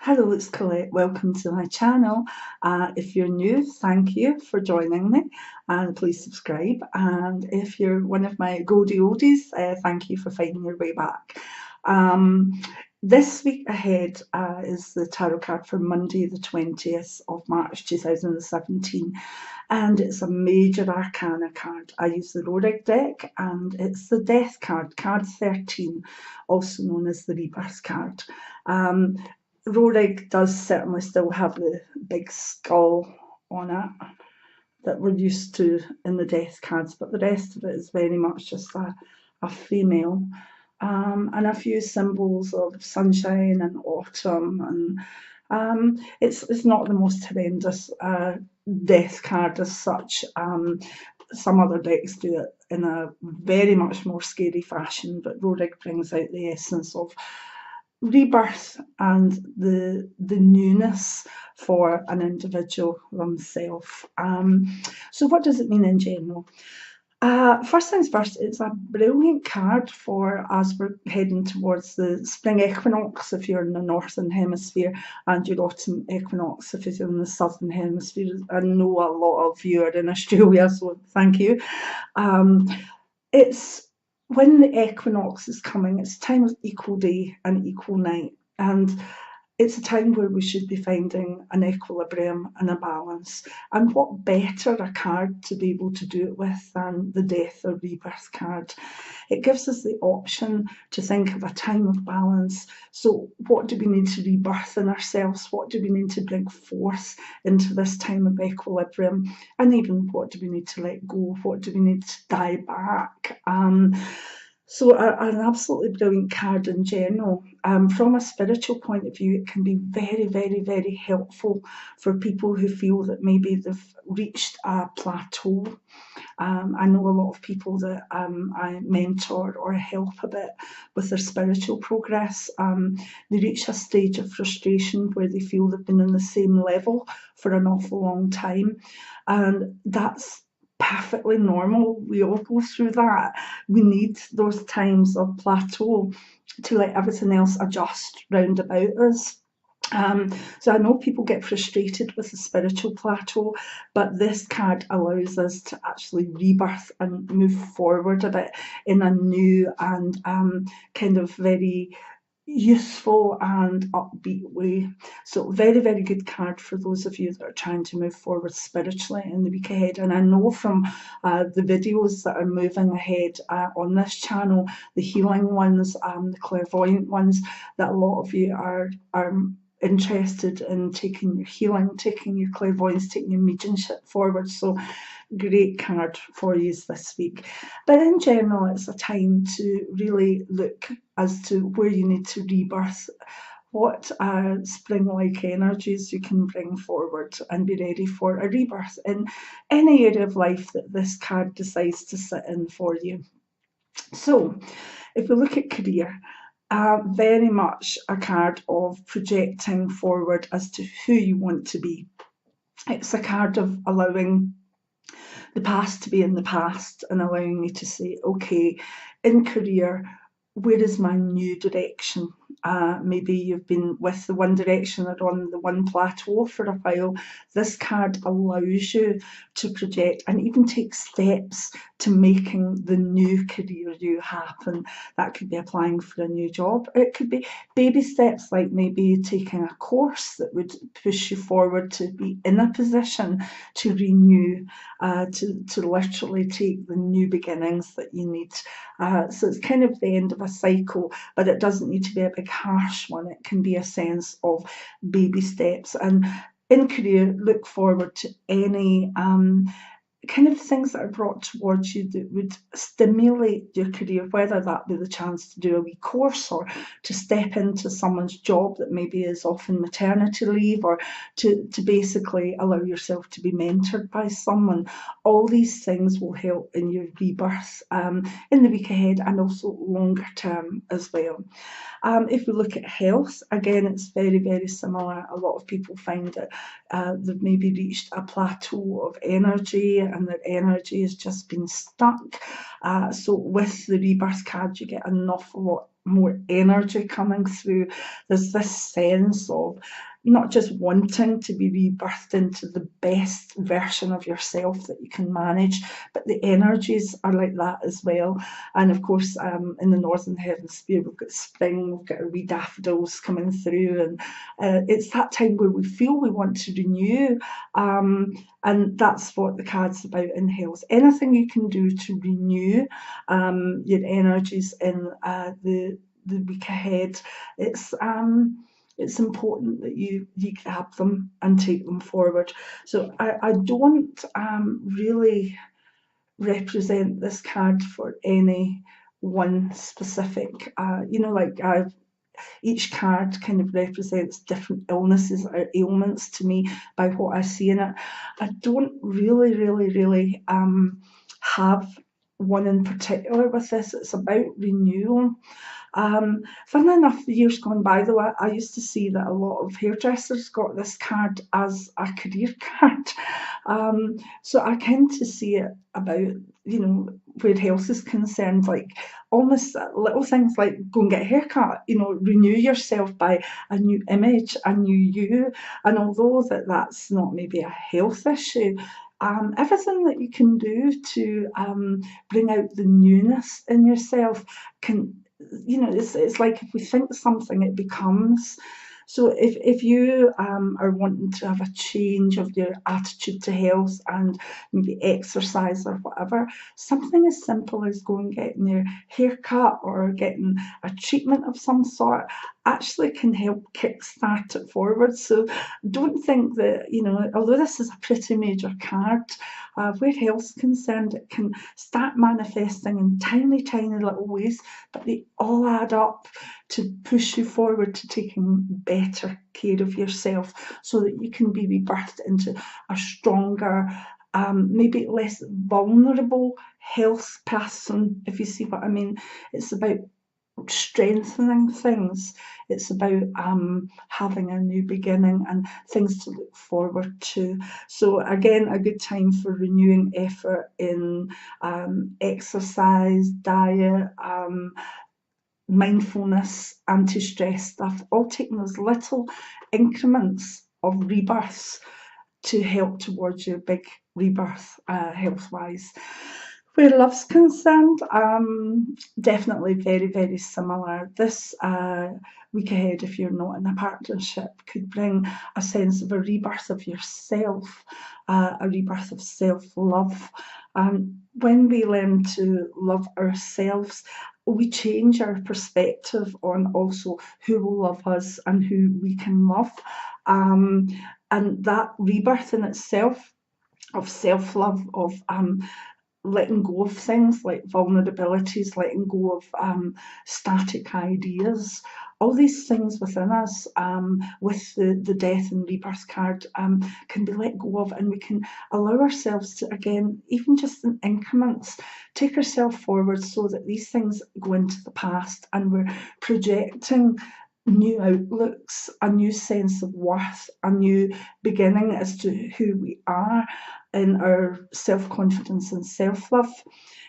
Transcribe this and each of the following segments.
Hello, it's Colette. Welcome to my channel. If you're new, thank you for joining me and please subscribe. And if you're one of my Goldie Oldies, thank you for finding your way back. This week ahead is the tarot card for Monday, the 20th of March 2017, and it's a major arcana card. I use the Rohrig deck, and it's the Death card, card 13, also known as the Rebirth card. Rohrig does certainly still have the big skull on it that we're used to in the death cards, but the rest of it is very much just a female. And a few symbols of sunshine and autumn, and it's not the most horrendous death card as such. Some other decks do it in a very much more scary fashion, but Rohrig brings out the essence of rebirth and the newness for an individual themselves. So what does it mean in general? First things first, it's a brilliant card for as we're heading towards the spring equinox if you're in the northern hemisphere, and your autumn equinox if you're in the southern hemisphere. I know a lot of you are in Australia, so thank you. It's when the equinox is coming, it's a time of equal day and equal night, and it's a time where we should be finding an equilibrium and a balance. And what better a card to be able to do it with than the Death or Rebirth card? It gives us the option to think of a time of balance. So what do we need to rebirth in ourselves? What do we need to bring forth into this time of equilibrium? And even what do we need to let go? What do we need to die back? So an absolutely brilliant card in general. From a spiritual point of view, it can be very, very, very helpful for people who feel that maybe they've reached a plateau. I know a lot of people that I mentor or help a bit with their spiritual progress. They reach a stage of frustration where they feel they've been on the same level for an awful long time, and that's perfectly normal. We all go through that. We need those times of plateau to let everything else adjust round about us. So I know people get frustrated with the spiritual plateau, but this card allows us to actually rebirth and move forward a bit in a new and kind of very useful and upbeat way. So very, very good card for those of you that are trying to move forward spiritually in the week ahead. And I know from the videos that are moving ahead on this channel, the healing ones, the clairvoyant ones, that a lot of you are interested in taking your healing, taking your clairvoyance, taking your mediumship forward. So great card for you this week. But in general, it's a time to really look as to where you need to rebirth, what spring-like energies you can bring forward, and be ready for a rebirth in any area of life that this card decides to sit in for you. So if we look at career, very much a card of projecting forward as to who you want to be. It's a card of allowing the past to be in the past and allowing you to say, okay, in career, where is my new direction? Maybe you've been with the one direction or on the one plateau for a while. This card allows you to project and even take steps to making the new career you happen. That could be applying for a new job. It could be baby steps like maybe taking a course that would push you forward to be in a position to renew, to literally take the new beginnings that you need. So it's kind of the end of a cycle, but it doesn't need to be a big harsh one. It can be a sense of baby steps. And in career, look forward to any kind of things that are brought towards you that would stimulate your career, whether that be the chance to do a wee course or to step into someone's job that maybe is often maternity leave, or to basically allow yourself to be mentored by someone. All these things will help in your rebirth in the week ahead and also longer term as well. If we look at health, again, it's very, very similar. A lot of people find that they've maybe reached a plateau of energy and their energy has just been stuck. So with the rebirth card, you get an awful lot more energy coming through. There's this sense of not just wanting to be rebirthed into the best version of yourself that you can manage, but the energies are like that as well. And of course, in the Northern Hemisphere, we've got spring, we've got our wee daffodils coming through, and it's that time where we feel we want to renew. And that's what the card's about in health. Anything you can do to renew your energies in the week ahead, it's important that you grab them and take them forward. So I don't really represent this card for any one specific, each card kind of represents different illnesses or ailments to me by what I see in it. I don't really have one in particular with this. It's about renewal. Funnily enough, the years gone by, though, I used to see that a lot of hairdressers got this card as a career card. So I tend to see it about, where health is concerned, like almost little things like go and get a haircut, renew yourself by a new image, a new you. And although that's not maybe a health issue, everything that you can do to bring out the newness in yourself can, it's like if we think something, it becomes. So if you are wanting to have a change of your attitude to health and maybe exercise or whatever, something as simple as going and getting your hair cut or getting a treatment of some sort actually can help kickstart it forward. So don't think that, although this is a pretty major card, where health's concerned, it can start manifesting in tiny little ways, but they all add up to push you forward to taking better care of yourself so that you can be rebirthed into a stronger, maybe less vulnerable health person, if you see what I mean. It's about strengthening things. It's about having a new beginning and things to look forward to. So again, a good time for renewing effort in exercise, diet, mindfulness, anti-stress stuff, all taking those little increments of rebirths to help towards your big rebirth health-wise. Where love's concerned, definitely very similar. This week ahead, if you're not in a partnership, could bring a sense of a rebirth of yourself, a rebirth of self-love. When we learn to love ourselves, we change our perspective on also who will love us and who we can love. And that rebirth in itself of self-love, of letting go of things like vulnerabilities, letting go of static ideas, all these things within us with the death and rebirth card can be let go of, and we can allow ourselves to, again, even just in increments, take ourselves forward so that these things go into the past and we're projecting new outlooks, a new sense of worth, a new beginning as to who we are in our self-confidence and self-love.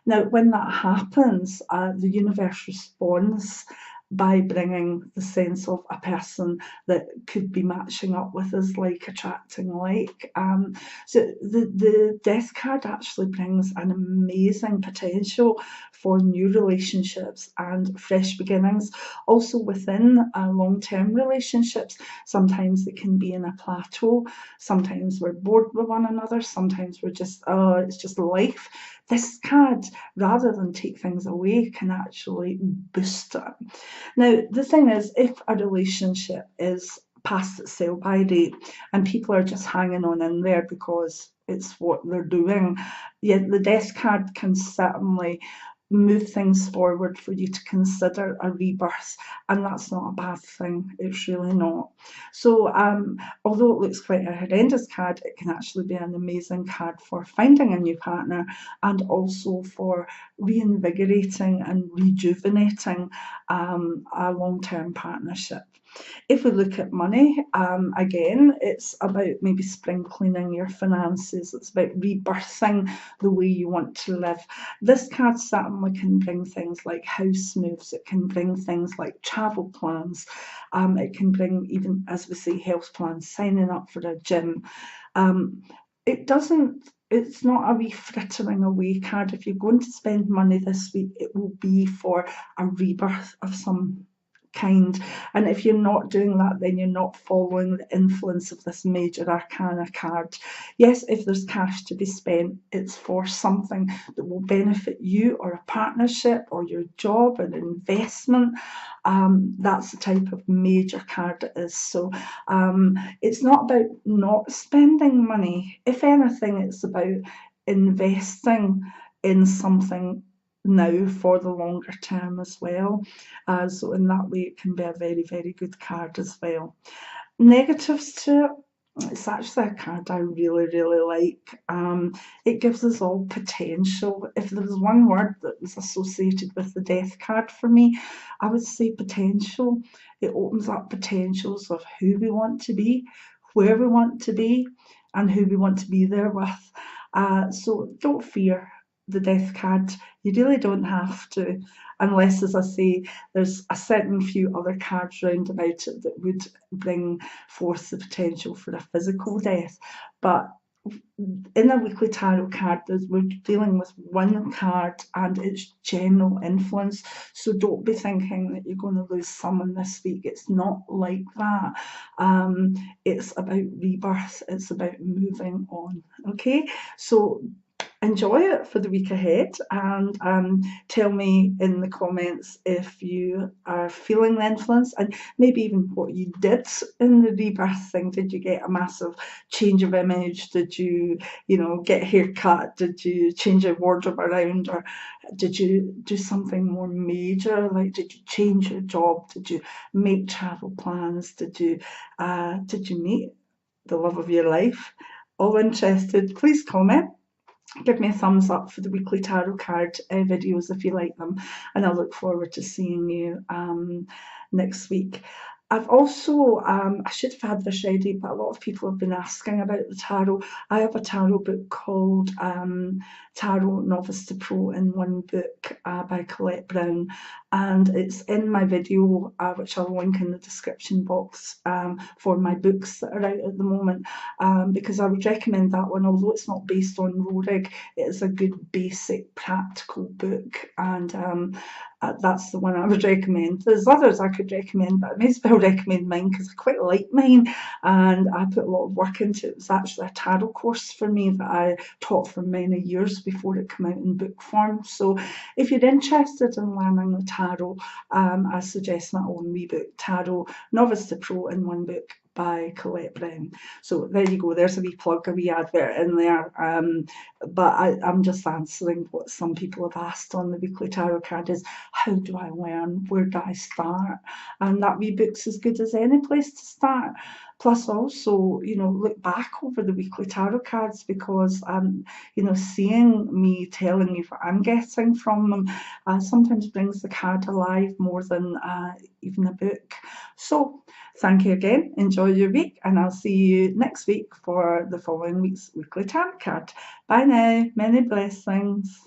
Now, when that happens, the universe responds by bringing the sense of a person that could be matching up with us, like attracting like. So the death card actually brings an amazing potential for new relationships and fresh beginnings. Also within long-term relationships, sometimes they can be in a plateau, sometimes we're bored with one another, sometimes we're just, it's just life. This card, rather than take things away, can actually boost it. Now, the thing is, if a relationship is past its sell-by date and people are just hanging on in there because it's what they're doing, yeah, the death card can certainly move things forward for you to consider a rebirth, and that's not a bad thing. It's really not. So although it looks quite a horrendous card, it can actually be an amazing card for finding a new partner and also for reinvigorating and rejuvenating a long-term partnership. If we look at money, again, it's about maybe spring cleaning your finances. It's about rebirthing the way you want to live. This card certainly family can bring things like house moves, it can bring things like travel plans, it can bring, even as we say, health plans, signing up for a gym. It's not a wee frittering away card. If you're going to spend money this week, it will be for a rebirth of some kind. And if you're not doing that, then you're not following the influence of this major arcana card. Yes, if there's cash to be spent, it's for something that will benefit you or a partnership or your job, an investment. That's the type of major card it is. So it's not about not spending money. If anything, it's about investing in something now for the longer term as well. So in that way, it can be a very, very good card as well. Negatives to it. It's actually a card I really, really like. It gives us all potential. If there was one word that was associated with the death card for me, I would say potential. It opens up potentials of who we want to be, where we want to be, and who we want to be there with. So don't fear the death card. You really don't have to, unless, as I say, there's a certain few other cards round about it that would bring forth the potential for a physical death. But in a weekly tarot card, we're dealing with one card and its general influence. So don't be thinking that you're going to lose someone this week. It's not like that. It's about rebirth. It's about moving on. Okay, so enjoy it for the week ahead, and tell me in the comments if you are feeling the influence, and maybe even what you did in the rebirth thing. Did you get a massive change of image? Did you get a haircut? Did you change your wardrobe around, or did you do something more major? Like, did you change your job? Did you make travel plans? Did you meet the love of your life? All interested, please comment. Give me a thumbs up for the weekly tarot card videos if you like them, and I look forward to seeing you next week. I've also, I should have had this ready, but a lot of people have been asking about the tarot. I have a tarot book called Tarot Novice to Pro in one book by Colette Brown, and it's in my video, which I'll link in the description box, for my books that are out at the moment, because I would recommend that one. Although it's not based on Rohrig, it is a good basic practical book, and that's the one I would recommend. There's others I could recommend, but I may as well recommend mine because I quite like mine and I put a lot of work into it. It was actually a tarot course for me that I taught for many years before it came out in book form. So if you're interested in learning the tarot, I suggest my own wee book, Tarot Novice to Pro in one book by Colette Brown. So there you go, there's a wee plug, a wee advert in there. But I'm just answering what some people have asked on the weekly tarot card is, how do I learn? Where do I start? And that wee book's as good as any place to start. Plus also, look back over the weekly tarot cards, because seeing me telling you what I'm getting from them sometimes brings the card alive more than even a book. So thank you again, enjoy your week, and I'll see you next week for the following week's weekly tarot card. Bye now, many blessings.